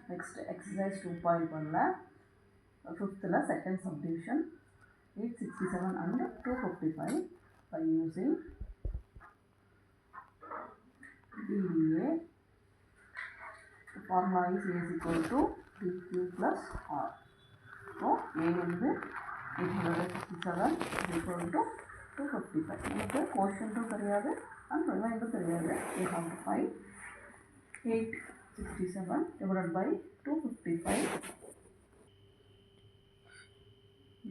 Next exercise 2.1 fifth second subdivision 867 and 255 by using DDA. The formula is A is equal to DQ plus R. So A is 867 is equal to 255. நமக்கு quotient தெரியாது and remainder தெரியாது. We have to find 867 divided by 255.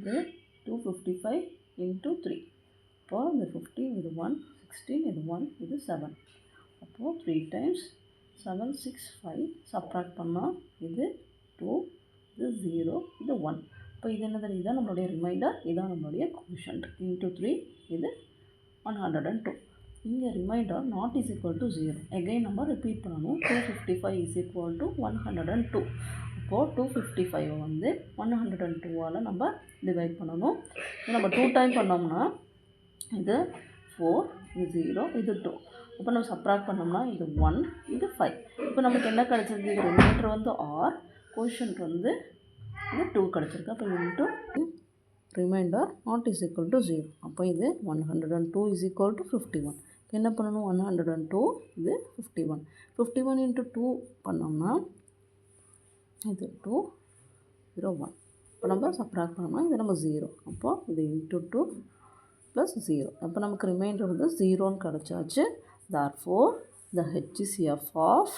The 255 into 3. For the 15 is 1, 16 is 1, is 7. அப்போ 3 times 7, 6, 5 subtract பண்ணால் இது 2, இது 0, இது 1. இப்போ இது என்னது? இதுதான் நம்மளுடைய ரிமைண்டர், இதுதான் நம்மளுடைய கோஷன்ட். இன்ட்டு 3 இது 102. இங்கே remainder not is equal to 0. Again நம்ம ரிப்பீட் பண்ணணும். 255 இஸ் ஈக்குவல் டு 102. இப்போது 255 வந்து 102ஆல் நம்ம டிவைட் பண்ணணும். இது நம்ம 2 டைம் பண்ணோம்னா இது 4, இது 0, இது 2. இப்போ நம்ம சப்ராக்ட் பண்ணோம்னா இது 1, இது 5. இப்போ நமக்கு என்ன கிடச்சிருக்கு? இது ரிமைண்டர் வந்து R, கோஷன்ட் வந்து இது 2 கிடச்சிருக்கு. அப்போ into remainder not is equal to 0. அப்போ இது 102 இஸ் ஈக்குவல் டு 51. என்ன பண்ணணும்? 102 இது 51. 51 இன்ட்டு 2 பண்ணோம்னா இது 2, 0, 1. இப்போ நம்ம சப்ராக்ட் பண்ணோம்னா இது நம்ம 0. அப்போது இது இன்ட்டு 2 ப்ளஸ் 0. அப்போ நமக்கு ரிமைண்டர் வந்து 0ன்னு கிடச்சாச்சு. Therefore, the HCF of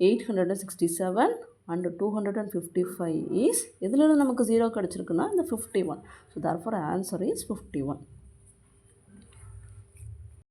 867 and 255 is, இதில் நமக்கு 0 கிடச்சிருக்குன்னா இந்த 51. So, therefore, answer is 51.